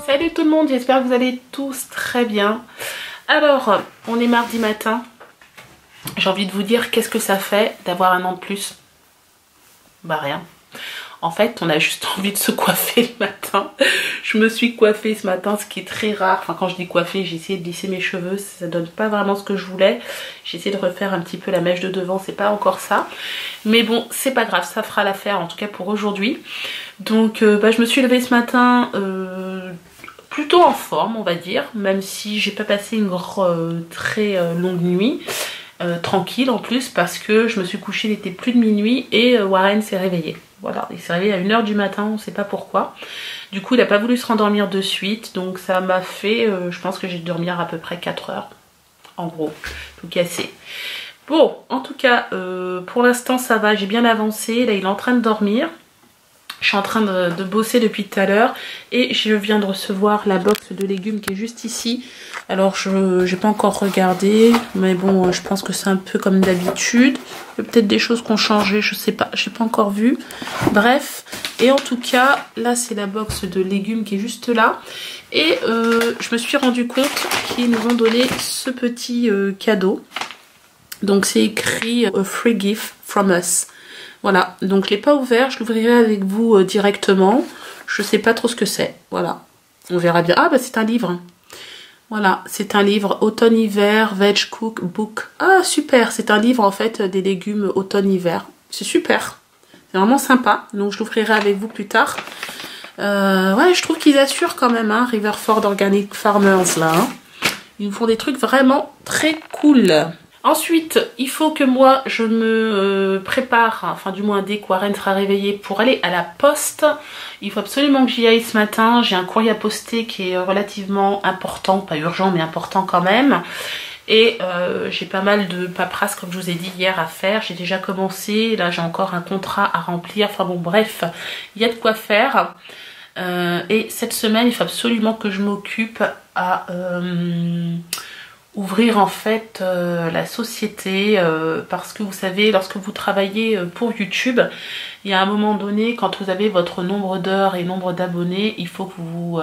Salut tout le monde, j'espère que vous allez tous très bien. Alors, on est mardi matin. J'ai envie de vous dire qu'est-ce que ça fait d'avoir un an de plus. Bah rien. En fait, on a juste envie de se coiffer le matin. Je me suis coiffée ce matin, ce qui est très rare. Enfin, quand je dis coiffer, j'ai essayé de lisser mes cheveux. Ça donne pas vraiment ce que je voulais. J'ai essayé de refaire un petit peu la mèche de devant. C'est pas encore ça. Mais bon, c'est pas grave. Ça fera l'affaire, en tout cas pour aujourd'hui. Donc, je me suis levée ce matin plutôt en forme, on va dire. Même si j'ai pas passé une très longue nuit. Tranquille en plus, parce que je me suis couchée, il était plus de minuit et Warren s'est réveillé. Voilà, il s'est réveillé à 1 h du matin, on sait pas pourquoi. Du coup, il n'a pas voulu se rendormir de suite, donc ça m'a fait, je pense que j'ai dû dormir à peu près 4 heures, en gros, tout cassé. Bon, en tout cas, pour l'instant ça va, j'ai bien avancé, là il est en train de dormir. Je suis en train de bosser depuis tout à l'heure et je viens de recevoir la box de légumes qui est juste ici. Alors je n'ai pas encore regardé, mais bon, je pense que c'est un peu comme d'habitude. Il y a peut-être des choses qui ont changé, je sais pas, je n'ai pas encore vu. Bref, et en tout cas, là c'est la box de légumes qui est juste là. Et je me suis rendu compte qu'ils nous ont donné ce petit cadeau. Donc c'est écrit A Free Gift from Us. Voilà, donc je l'ai pas ouvert, je l'ouvrirai avec vous directement. Je sais pas trop ce que c'est, voilà. On verra bien. Ah bah c'est un livre. Voilà, c'est un livre automne-hiver, veg cook book. Ah super, c'est un livre en fait des légumes automne-hiver. C'est super, c'est vraiment sympa. Donc je l'ouvrirai avec vous plus tard. Ouais, je trouve qu'ils assurent quand même, hein, Riverford Organic Farmers là. Hein. Ils nous font des trucs vraiment très cool. Ensuite, il faut que moi je me prépare, enfin du moins dès que Warren sera réveillé, pour aller à la poste. Il faut absolument que j'y aille ce matin. J'ai un courrier à poster qui est relativement important, pas urgent mais important quand même. Et j'ai pas mal de paperasse comme je vous ai dit hier à faire. J'ai déjà commencé, là j'ai encore un contrat à remplir. Enfin bon bref, il y a de quoi faire. Et cette semaine il faut absolument que je m'occupe à... ouvrir en fait la société parce que vous savez, lorsque vous travaillez pour YouTube, il y a un moment donné, quand vous avez votre nombre d'heures et nombre d'abonnés, il faut que vous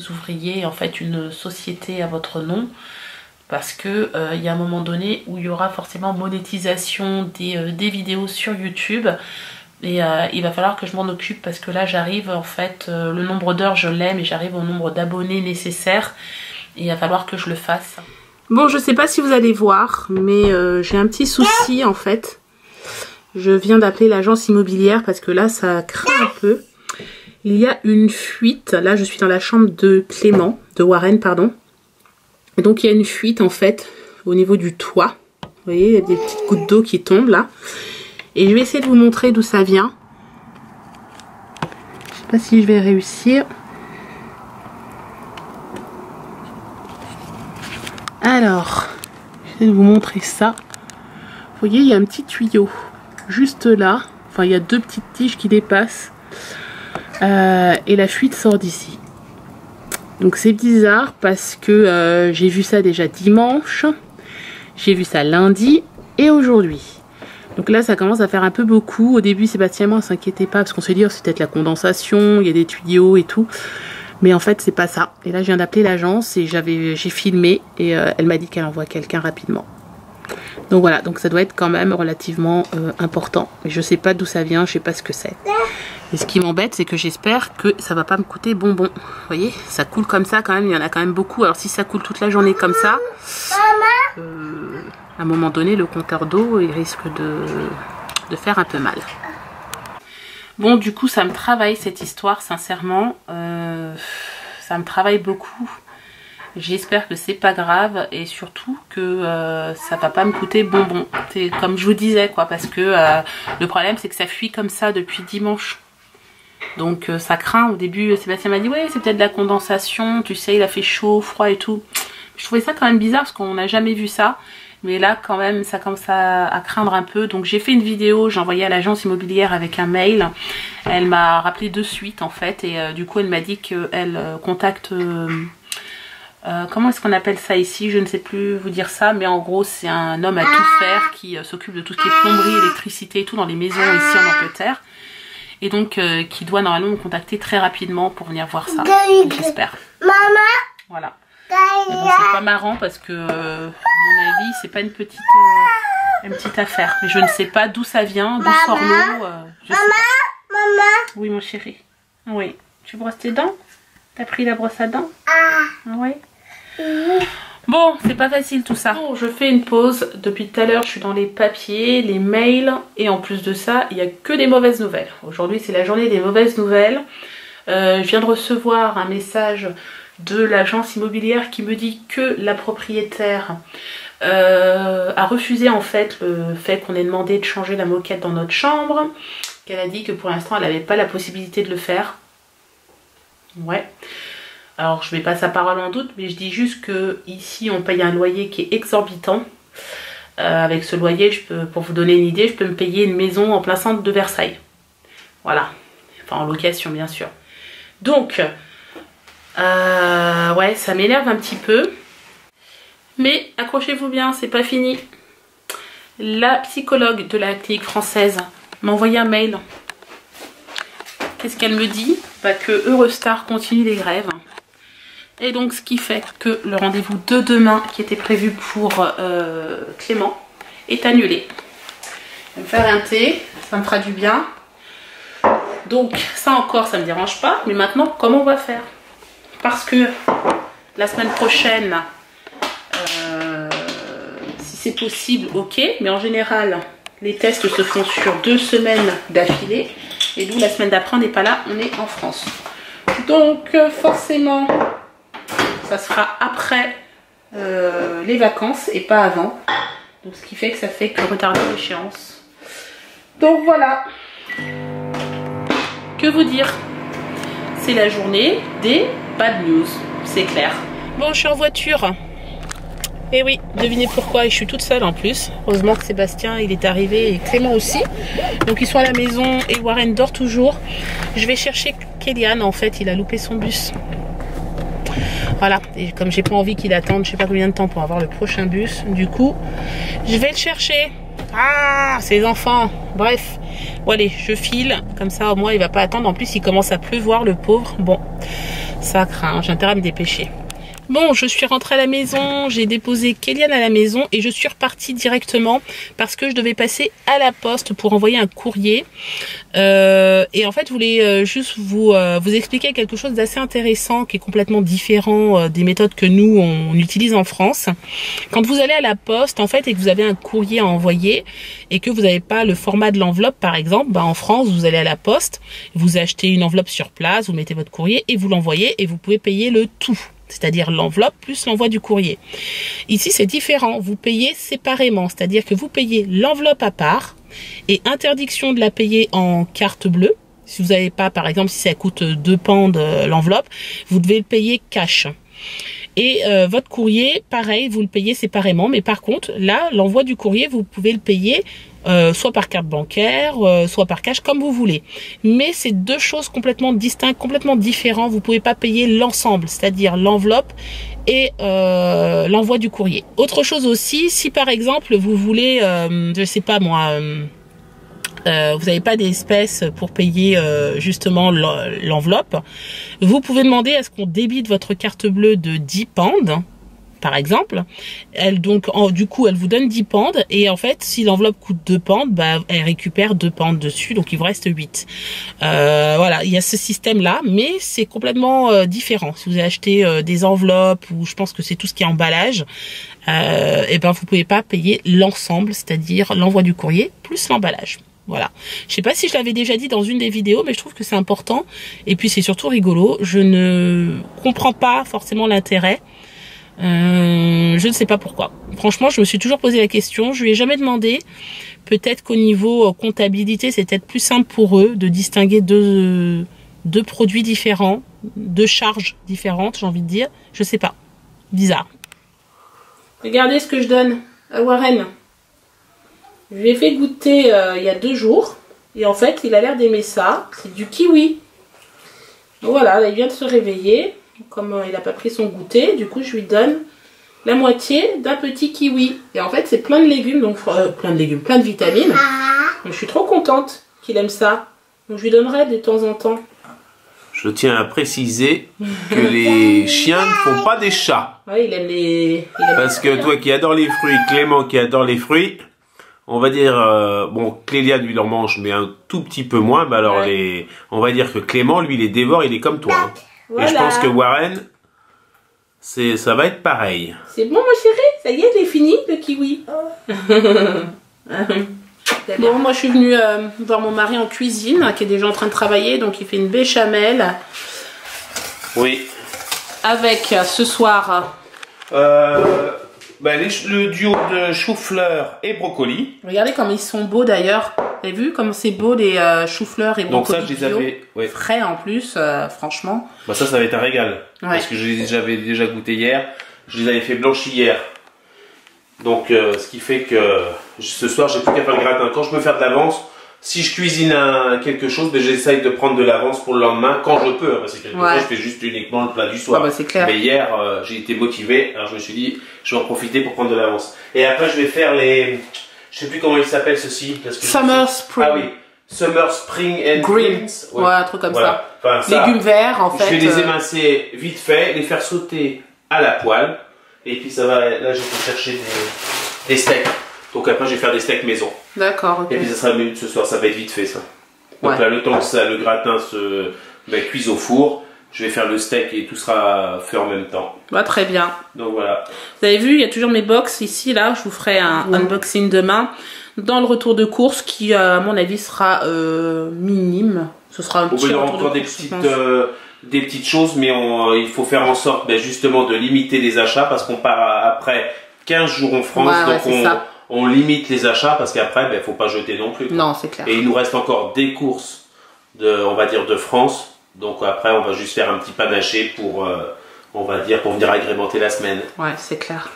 ouvriez en fait une société à votre nom, parce que il y a un moment donné où il y aura forcément monétisation des vidéos sur YouTube. Et il va falloir que je m'en occupe, parce que là j'arrive en fait, le nombre d'heures je l'ai, mais j'arrive au nombre d'abonnés nécessaires. Et il va falloir que je le fasse. Bon, je sais pas si vous allez voir, mais j'ai un petit souci en fait. Je viens d'appeler l'agence immobilière parce que là, ça craint un peu. Il y a une fuite. Là, je suis dans la chambre de Clément, de Warren, pardon. Et donc, il y a une fuite en fait au niveau du toit. Vous voyez, il y a des petites gouttes d'eau qui tombent là. Et je vais essayer de vous montrer d'où ça vient. Je sais pas si je vais réussir. Alors, je vais vous montrer ça. Vous voyez, il y a un petit tuyau juste là. Enfin, il y a 2 petites tiges qui dépassent. Et la fuite sort d'ici. Donc c'est bizarre parce que j'ai vu ça déjà dimanche. J'ai vu ça lundi et aujourd'hui. Donc là, ça commence à faire un peu beaucoup. Au début, Sébastien et moi, on s'inquiétait pas parce qu'on se dit, oh, c'est peut-être la condensation, il y a des tuyaux et tout. Mais en fait, c'est pas ça. Et là, je viens d'appeler l'agence et j'ai filmé et elle m'a dit qu'elle envoie quelqu'un rapidement. Donc voilà, donc ça doit être quand même relativement important. Mais je sais pas d'où ça vient, je sais pas ce que c'est. Et ce qui m'embête, c'est que j'espère que ça va pas me coûter bonbon. Vous voyez, ça coule comme ça quand même, il y en a quand même beaucoup. Alors si ça coule toute la journée comme ça, à un moment donné, le compteur d'eau, il risque de faire un peu mal. Bon, du coup, ça me travaille cette histoire, sincèrement. Ça me travaille beaucoup. J'espère que c'est pas grave et surtout que ça va pas me coûter bonbon. C'est comme je vous disais, quoi, parce que le problème, c'est que ça fuit comme ça depuis dimanche. Donc ça craint. Au début, Sébastien m'a dit, ouais, c'est peut-être de la condensation. Tu sais, il a fait chaud, froid et tout. Je trouvais ça quand même bizarre parce qu'on n'a jamais vu ça. Mais là, quand même, ça commence à craindre un peu. Donc, j'ai fait une vidéo, j'ai envoyé à l'agence immobilière avec un mail. Elle m'a rappelé de suite, en fait. Et du coup, elle m'a dit qu'elle contacte comment est-ce qu'on appelle ça ici? Je ne sais plus vous dire ça, mais en gros c'est un homme à tout faire qui s'occupe de tout ce qui est plomberie, électricité et tout dans les maisons ici en Angleterre. Et donc qui doit normalement me contacter très rapidement pour venir voir ça, j'espère. Voilà. Mais bon, c'est pas marrant parce que à mon avis c'est pas une petite affaire. Mais je ne sais pas d'où ça vient, d'où sort l'eau. Maman. Oui mon chéri. Oui. Tu brosses tes dents? T'as pris la brosse à dents? Oui. Bon, c'est pas facile tout ça. Bon, je fais une pause. Depuis tout à l'heure, je suis dans les papiers, les mails. Et en plus de ça, il n'y a que des mauvaises nouvelles. Aujourd'hui, c'est la journée des mauvaises nouvelles. Je viens de recevoir un message de l'agence immobilière qui me dit que la propriétaire a refusé en fait le fait qu'on ait demandé de changer la moquette dans notre chambre. Qu'elle a dit que pour l'instant, elle n'avait pas la possibilité de le faire. Ouais. Alors je mets pas sa parole en doute, mais je dis juste que ici on paye un loyer qui est exorbitant. Avec ce loyer, pour vous donner une idée, je peux me payer une maison en plein centre de Versailles. Voilà. Enfin en location bien sûr. Donc, ouais, ça m'énerve un petit peu. Mais accrochez-vous bien, c'est pas fini. La psychologue de la clinique française m'a envoyé un mail. Qu'est-ce qu'elle me dit? Bah, que Eurostar continue les grèves. Et donc ce qui fait que le rendez-vous de demain qui était prévu pour Clément est annulé. Je vais me faire un thé, ça me fera du bien. Donc ça encore ça me dérange pas. Mais maintenant comment on va faire? Parce que la semaine prochaine, si c'est possible, ok. Mais en général les tests se font sur 2 semaines d'affilée. Et nous la semaine d'après on n'est pas là, on est en France. Donc forcément ça sera après les vacances et pas avant. Donc ce qui fait que ça fait que retarder l'échéance. Donc voilà. Que vous dire? C'est la journée des bad news. C'est clair. Bon, je suis en voiture. Et oui, devinez pourquoi. Et je suis toute seule en plus. Heureusement que Sébastien il est arrivé et Clément aussi. Donc ils sont à la maison et Warren dort toujours. Je vais chercher Kélian. En fait, il a loupé son bus. Voilà, et comme j'ai pas envie qu'il attende je sais pas combien de temps pour avoir le prochain bus, du coup je vais le chercher. Ah, ces enfants. Bref, bon allez, je file, comme ça au moins il va pas attendre. En plus il commence à pleuvoir le pauvre. Bon, ça craint, j'ai intérêt à me dépêcher. Bon, je suis rentrée à la maison, j'ai déposé Kélian à la maison et je suis repartie directement parce que je devais passer à la poste pour envoyer un courrier. Et en fait, je voulais juste vous expliquer quelque chose d'assez intéressant qui est complètement différent des méthodes que nous, on utilise en France. Quand vous allez à la poste, en fait, et que vous avez un courrier à envoyer et que vous n'avez pas le format de l'enveloppe, par exemple, bah, en France, vous allez à la poste, vous achetez une enveloppe sur place, vous mettez votre courrier et vous l'envoyez et vous pouvez payer le tout. C'est-à-dire l'enveloppe plus l'envoi du courrier. Ici, c'est différent. Vous payez séparément. C'est-à-dire que vous payez l'enveloppe à part et interdiction de la payer en carte bleue. Si vous n'avez pas, par exemple, si ça coûte 2 pounds l'enveloppe, vous devez le payer cash. Et votre courrier, pareil, vous le payez séparément. Mais par contre, là, l'envoi du courrier, vous pouvez le payer soit par carte bancaire, soit par cash, comme vous voulez. Mais c'est 2 choses complètement distinctes, complètement différentes. Vous pouvez pas payer l'ensemble, c'est-à-dire l'enveloppe et l'envoi du courrier. Autre chose aussi, si par exemple vous voulez, je sais pas moi, vous n'avez pas d'espèces pour payer justement l'enveloppe, vous pouvez demander à ce qu'on débite votre carte bleue de 10 pounds. Par exemple, du coup, elle vous donne 10 pounds et en fait, si l'enveloppe coûte 2 pounds, bah, elle récupère 2 pounds dessus, donc il vous reste 8. Voilà, il y a ce système-là, mais c'est complètement différent. Si vous avez acheté des enveloppes ou je pense que c'est tout ce qui est emballage, et ben vous pouvez pas payer l'ensemble, c'est-à-dire l'envoi du courrier plus l'emballage. Voilà. Je sais pas si je l'avais déjà dit dans une des vidéos, mais je trouve que c'est important. Et puis c'est surtout rigolo. Je ne comprends pas forcément l'intérêt. Je ne sais pas pourquoi. Franchement, je me suis toujours posé la question. Je lui ai jamais demandé. Peut-être qu'au niveau comptabilité, c'est peut-être plus simple pour eux de distinguer deux produits différents, 2 charges différentes, j'ai envie de dire. Je sais pas. Bizarre. Regardez ce que je donne à Warren. Je lui ai fait goûter il y a 2 jours. Et en fait, il a l'air d'aimer ça. C'est du kiwi. Donc voilà, là, il vient de se réveiller. comme il n'a pas pris son goûter, du coup je lui donne la moitié d'un petit kiwi. Et en fait c'est plein de légumes, donc plein de vitamines. Donc, je suis trop contente qu'il aime ça. Donc je lui donnerai de temps en temps. Je tiens à préciser que les chiens ne font pas des chats. Ouais, il aime les... Parce que toi qui adore les fruits, Clément qui adore les fruits, on va dire, bon, Clélia lui il en mange, mais un tout petit peu moins. Bah alors ouais. On va dire que Clément, lui, il les dévore, il est comme toi. Hein. Voilà. Et je pense que Warren, ça va être pareil. C'est bon, ma chérie, ça y est, j'ai fini le kiwi. Bon, moi je suis venue voir mon mari en cuisine, qui est déjà en train de travailler, donc il fait une béchamel. Oui. Avec ce soir. Le duo de chou-fleur et brocoli. Regardez comme ils sont beaux d'ailleurs. Vous avez vu comme c'est beau les chou-fleurs et brocolis. Donc ça, je les avais frais en plus, franchement. Bah ça va être un régal. Ouais. Parce que j'avais déjà goûté hier. Je les avais fait blanchir hier. Donc ce qui fait que ce soir, j'ai plus qu'à faire le gratin. Quand je peux faire de l'avance, si je cuisine quelque chose, j'essaye de prendre de l'avance pour le lendemain quand je peux. Parce que quelquefois, je fais juste uniquement le plat du soir. Ah bah, c'est clair. Mais hier, j'ai été motivé. Alors je me suis dit, je vais en profiter pour prendre de l'avance. Et après, je vais faire les... Je sais plus comment ils s'appellent ceci. Summer Spring. Ah oui. Summer Spring and Greens. Ouais, un truc comme ça. Enfin, légumes verts, en fait. Je vais les émincer vite fait, les faire sauter à la poêle. Et puis ça va, là je vais chercher des steaks. Donc après je vais faire des steaks maison. D'accord, ok. Et puis ça sera le menu de ce soir, ça va être vite fait ça. Donc là le temps que ça, le gratin se cuise au four, je vais faire le steak et tout sera fait en même temps. Bah, très bien. Donc voilà. Vous avez vu, il y a toujours mes box ici, là, je vous ferai un unboxing demain. Dans le retour de course qui à mon avis sera minime. Ce sera un petit retour de encore course, des petites choses, mais il faut faire en sorte justement de limiter les achats parce qu'on part après 15 jours en France, donc on limite les achats parce qu'après il ne faut pas jeter non plus. Non, c'est clair. Et il nous reste encore des courses on va dire de France, donc après on va juste faire un petit panaché pour on va dire pour venir agrémenter la semaine. Ouais, c'est clair.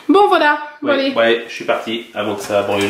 Bon voilà, allez. Ouais, je suis parti avant que ça brûle.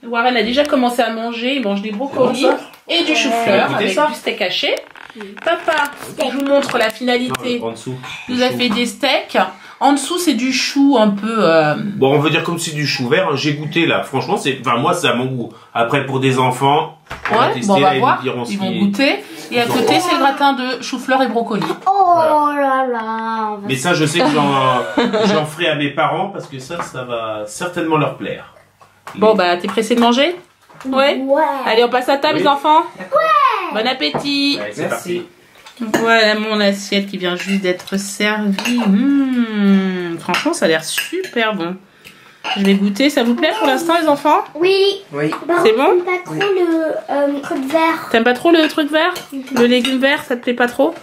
Warren a déjà commencé à manger, il mange des brocolis et du chou-fleur avec du steak haché. Papa, je vous montre la finalité. En dessous. Nous a fait des steaks. En dessous, c'est du chou un peu... Bon, on veut dire comme c'est du chou vert. J'ai goûté là. Franchement, moi, c'est à mon goût. Après, pour des enfants, on va voir. Ils vont goûter. Et à côté, c'est le gratin de chou-fleur et brocoli. Oh là là. Mais ça, je sais que j'en ferai à mes parents parce que ça va certainement leur plaire. Bon, bah, t'es pressé de manger? Ouais. Allez, on passe à table, les enfants? Ouais. Bon appétit. Ouais, c'est parti. Voilà mon assiette qui vient juste d'être servie. Franchement, ça a l'air super bon. Je vais goûter. Ça vous plaît pour l'instant, les enfants? Oui. C'est bon? J'aime pas trop le truc vert. T'aimes pas trop le truc vert? Le légume vert, ça te plaît pas trop?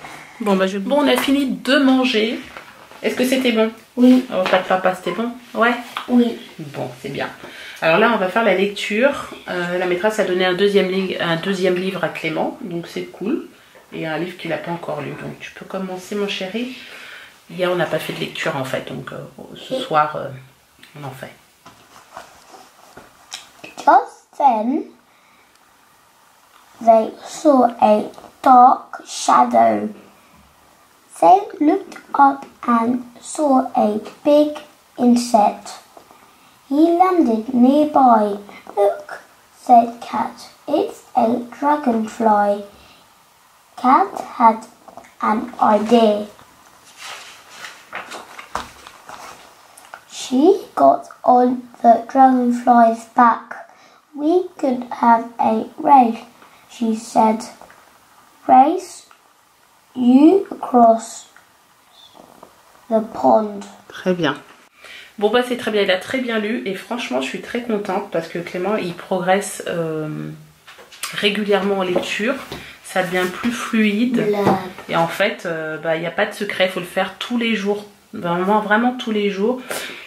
Bon, bah, Bon, on a fini de manger. Est-ce que c'était bon? Oui. Oh, papa, c'était bon? Ouais. Oui. Bon, c'est bien. Alors là, on va faire la lecture. La maîtresse a donné un deuxième livre à Clément, donc c'est cool. Et un livre qu'il n'a pas encore lu. Donc tu peux commencer, mon chéri. Hier, on n'a pas fait de lecture, en fait. Donc ce soir, on en fait. Just then, they saw a dark shadow. They looked up and saw a big insect. He landed nearby. Look, said Cat. It's a dragonfly. Cat had an idea. She got on the dragonfly's back. We could have a race, she said. Race you across the pond. Très bien. Bon bah c'est très bien, il a très bien lu et franchement je suis très contente parce que Clément il progresse régulièrement en lecture, ça devient plus fluide et en fait il n'y a pas de secret, il faut le faire tous les jours, vraiment tous les jours.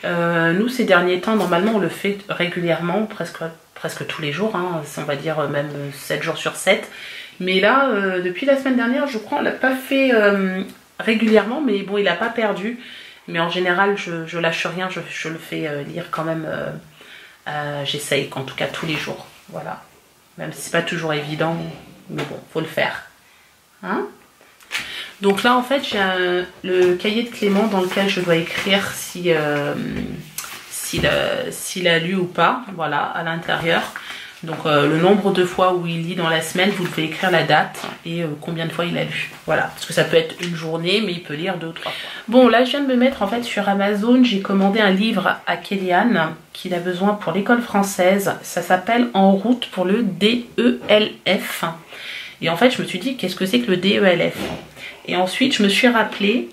Nous ces derniers temps normalement on le fait régulièrement, presque tous les jours, hein, on va dire même 7 jours sur 7, mais là depuis la semaine dernière je crois on l'a pas fait régulièrement, mais bon il n'a pas perdu. Mais en général, je lâche rien, je le fais lire quand même. J'essaye, en tout cas, tous les jours. Voilà. Même si c'est pas toujours évident, mais bon, faut le faire. Hein? Donc là, en fait, j'ai le cahier de Clément dans lequel je dois écrire s'il a lu ou pas. Voilà, à l'intérieur. Donc le nombre de fois où il lit dans la semaine, vous devez écrire la date et combien de fois il a lu. Voilà, parce que ça peut être une journée, mais il peut lire 2 ou 3 fois. Bon, là je viens de me mettre en fait sur Amazon, j'ai commandé un livre à Kéliane qu'il a besoin pour l'école française. Ça s'appelle En route pour le DELF. Et en fait je me suis dit, qu'est-ce que c'est que le DELF? Et ensuite je me suis rappelé,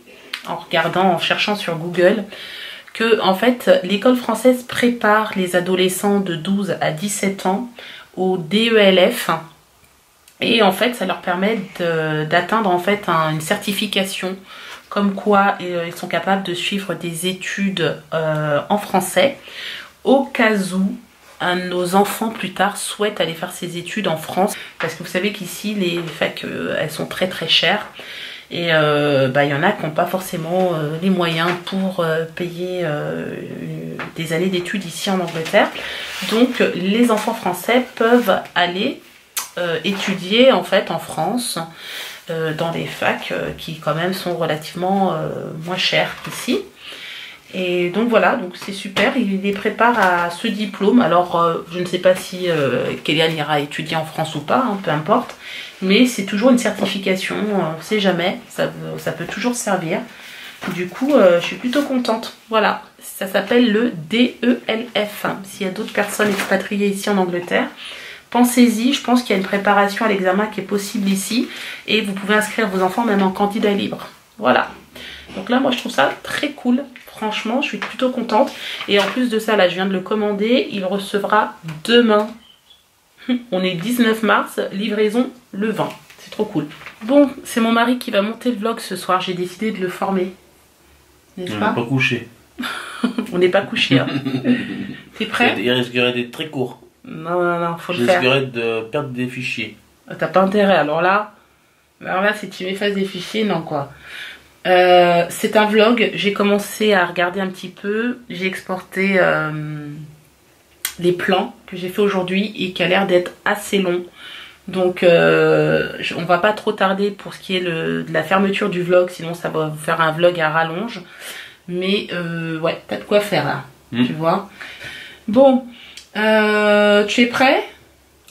en regardant, en cherchant sur Google, que en fait l'école française prépare les adolescents de 12 à 17 ans au DELF et en fait ça leur permet d'atteindre en fait une certification comme quoi ils sont capables de suivre des études en français au cas où nos enfants plus tard souhaitent aller faire ces études en France, parce que vous savez qu'ici les facs elles sont très chères. Et il y en a qui n'ont pas forcément les moyens pour payer des années d'études ici en Angleterre. Donc les enfants français peuvent aller étudier en fait en France dans des facs qui quand même sont relativement moins chères qu'ici. Et donc voilà, donc c'est super, il les prépare à ce diplôme. Alors je ne sais pas si Kéliane ira étudier en France ou pas, hein, peu importe. Mais c'est toujours une certification, on ne sait jamais, ça peut toujours servir. Du coup, je suis plutôt contente. Voilà, ça s'appelle le DELF. S'il y a d'autres personnes expatriées ici en Angleterre, pensez-y, je pense qu'il y a une préparation à l'examen qui est possible ici. Et vous pouvez inscrire vos enfants même en candidat libre. Voilà. Donc là, moi, je trouve ça très cool. Franchement, je suis plutôt contente. Et en plus de ça, là, je viens de le commander. Il recevra demain. On est le 19 mars, livraison le 20. C'est trop cool. Bon, c'est mon mari qui va monter le vlog ce soir. J'ai décidé de le former. N'est-ce pas? On n'est pas couché. On n'est pas couché. Hein. T'es prêt? Il risquerait d'être très court. Non, faut le Je faire. risquerais de perdre des fichiers. T'as pas intérêt. Alors là, si tu m'effaces des fichiers, non quoi. C'est un vlog. J'ai commencé à regarder un petit peu. J'ai exporté les plans que j'ai fait aujourd'hui et qui a l'air d'être assez long. Donc on va pas trop tarder pour ce qui est de la fermeture du vlog, sinon ça va vous faire un vlog à rallonge. Mais ouais, t'as de quoi faire là, tu vois. Bon, tu es prêt?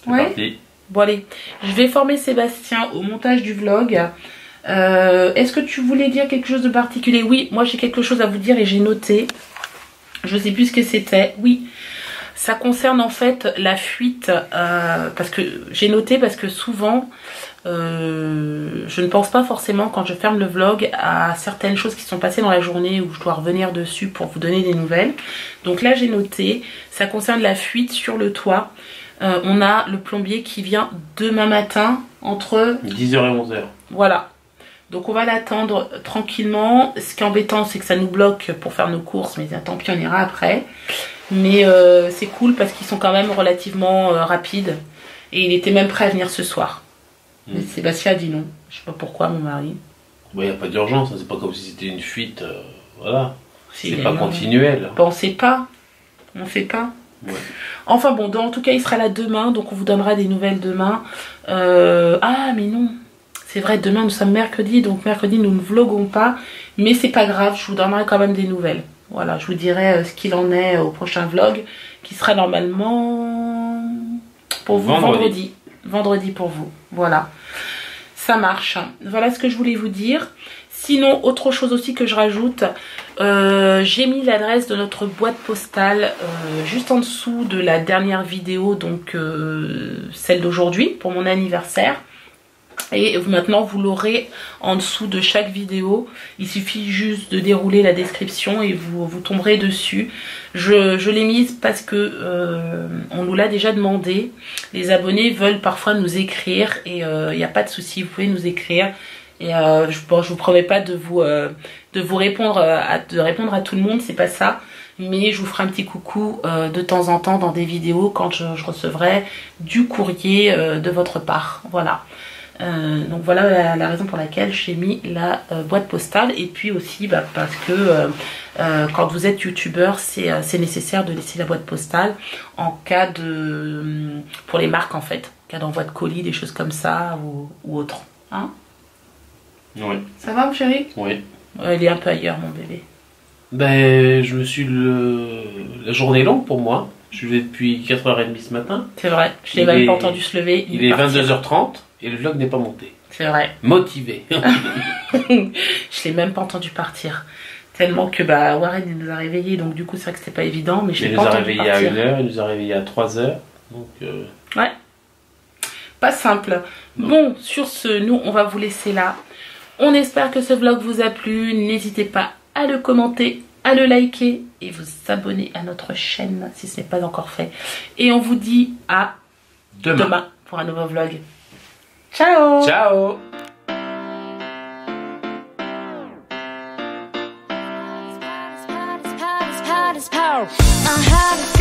Ouais. Parti. Bon allez, je vais former Sébastien au montage du vlog. Est-ce que tu voulais dire quelque chose de particulier? Oui, moi j'ai quelque chose à vous dire et j'ai noté. Je sais plus ce que c'était. Oui. Ça concerne en fait la fuite, parce que j'ai noté, parce que souvent je ne pense pas forcément quand je ferme le vlog à certaines choses qui sont passées dans la journée où je dois revenir dessus pour vous donner des nouvelles. Donc là j'ai noté, ça concerne la fuite sur le toit. On a le plombier qui vient demain matin entre 10h et 11h. Voilà. Donc on va l'attendre tranquillement. Ce qui est embêtant, c'est que ça nous bloque pour faire nos courses, mais tant pis, on ira après. Mais c'est cool parce qu'ils sont quand même relativement rapides. Et il était même prêt à venir ce soir. Mais Sébastien a dit non. Je sais pas pourquoi, mon mari. Il n'y a pas d'urgence, hein. C'est pas comme si c'était une fuite. Voilà. Si, c'est pas continuel. Bon, on sait pas. On sait pas. Ouais. Enfin bon, en tout cas, il sera là demain. Donc on vous donnera des nouvelles demain. Ah, mais non. C'est vrai, demain nous sommes mercredi. Donc mercredi, nous ne vloguons pas. Mais c'est pas grave, je vous donnerai quand même des nouvelles. Voilà, je vous dirai ce qu'il en est au prochain vlog, qui sera normalement pour vous vendredi. Vendredi pour vous, voilà. ça marche. Voilà ce que je voulais vous dire. Sinon, autre chose aussi que je rajoute, j'ai mis l'adresse de notre boîte postale juste en dessous de la dernière vidéo, donc celle d'aujourd'hui pour mon anniversaire. Et maintenant vous l'aurez en dessous de chaque vidéo. Il suffit juste de dérouler la description et vous tomberez dessus. Je l'ai mise parce que on nous l'a déjà demandé. Les abonnés veulent parfois nous écrire et il n'y a pas de souci, vous pouvez nous écrire. Et je vous promets pas de vous répondre à tout le monde, c'est pas ça. Mais je vous ferai un petit coucou de temps en temps dans des vidéos quand je recevrai du courrier de votre part. Voilà. Donc voilà la raison pour laquelle j'ai mis la boîte postale. Et puis aussi parce que quand vous êtes youtubeur, c'est nécessaire de laisser la boîte postale en cas pour les marques en fait, en cas d'envoi de colis, des choses comme ça ou autre. Hein? Oui. Ça va mon chéri? Oui. Il est un peu ailleurs mon bébé. Ben je me suis la journée est longue pour moi. Je suis levé depuis 4h30 ce matin. C'est vrai, je l'ai même pas entendu se lever. Il est 22h30 et le vlog n'est pas monté. C'est vrai. Motivé. Je l'ai même pas entendu partir. Tellement que Warren il nous a réveillés, donc du coup c'est vrai que c'était pas évident, mais je l'ai pas entendu partir. Il nous a réveillés à 1h, il nous a réveillés à 3h. Donc ouais. Pas simple. Bon, sur ce, nous on va vous laisser là. On espère que ce vlog vous a plu. N'hésitez pas à le commenter, à le liker et vous abonner à notre chaîne si ce n'est pas encore fait. Et on vous dit à demain pour un nouveau vlog. Ciao! Ciao! Power.